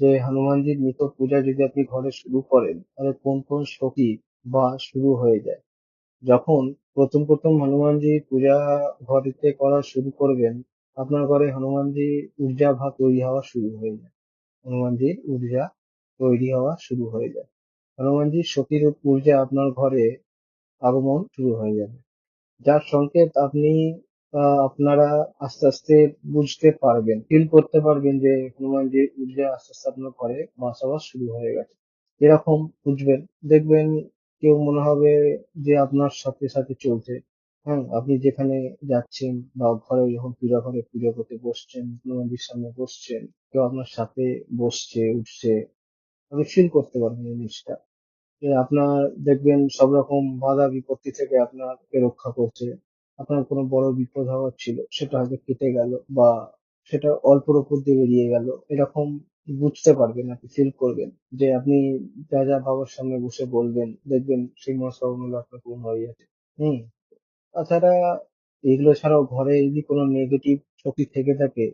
যে হনুমানজির নিত্য পূজা যদি আপনি ঘরে শুরু করেন তাহলে কোন কোন শক্তি বা শুরু হয়ে যায়। যখন প্রথম প্রথম হনুমানজি পূজা ঘরেতে করা শুরু করবেন, আপনার ঘরে হনুমানজি ঊর্জা ভাব তৈরি হওয়া শুরু হয়ে যায়। হনুমানজির ঊর্জা তৈরি হওয়া শুরু হয়ে যায়। হনুমানজির শক্তির ঊর্জা আপনার ঘরে আগমন শুরু হয়ে যাবে, যার সংকেত আপনারা আস্তে আস্তে বুঝতে পারবেন, ফিল করতে পারবেন যে হনুমানজির ঊর্জা আস্তে আস্তে আপনার ঘরে বসবাস শুরু হয়ে গেছে। এরকম বুঝবেন, দেখবেন কেউ মনে হবে যে আপনার সাথে সাথে চলছে। হ্যাঁ, আপনি যেখানে যাচ্ছেন বা ঘরে যখন পূজা ঘরে পুজো করতে বসছেন, হনুমানজির সামনে বসছেন, কেউ আপনার সাথে বসছে উঠছে, আপনি ফিল করতে পারবেন এই জিনিসটা। যে আপনার দেখবেন সব রকম বাধা বিপত্তি থেকে আপনাকে রক্ষা করছে। আপনার কোনো বড় বিপদ হওয়ার ছিল সেটা হয়তো কেটে গেল, বা সেটা অল্পর উপর দিয়ে বেরিয়ে গেল, এরকম বুঝতে পারবেন, আপনি ফিল করবেন যে আপনি যা যা বাবার সামনে বসে বলবেন, দেখবেন সেই মনস্কামনা আপনার পূর্ণ হয়ে যাচ্ছে। হুম। তাছাড়া এগুলো ছাড়াও ঘরে যদি কোনো নেগেটিভ শক্তি থেকে থাকে,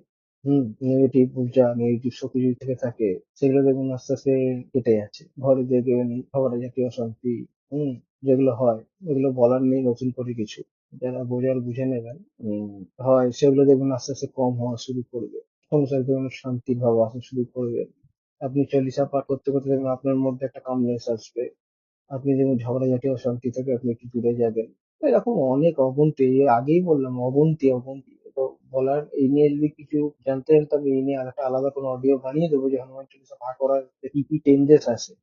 নেগেটিভ ঊর্জা, নেগেটিভ শক্তি যদি থেকে থাকে, সেগুলো দেখবেন আস্তে আস্তে কেটে যাচ্ছে। ঘরে দেখবেন ঝগড়া ঝাঁটি অশান্তি, হুম, যেগুলো হয়, এগুলো বলার নেই নতুন করে কিছু। যারা বোঝার বুঝে নেবেন, হয় সেগুলো দেখবেন আস্তে আস্তে কম হওয়া শুরু করবে। সংসারে দেখবেন শান্তির ভাব আসা শুরু করবে। আপনি চল্লিশা পাঠ করতে করতে দেখবেন আপনার মধ্যে একটা কামনেস আসবে। আপনি দেখবেন ঝগড়াঝাটি অশান্তি থেকে আপনি একটু দূরে যাবেন। এরকম অনেক অগুন্তি, এই আগেই বললাম অগুন্তি অগুন্তি। তো বলার এই নিয়ে যদি কিছু জানতে চান, তবে এই নিয়ে আরেকটা আলাদা কোনো অডিও বানিয়ে দেবো যে হনুমান চল্লিশা পাঠ করার কি কি চেঞ্জেস আসে।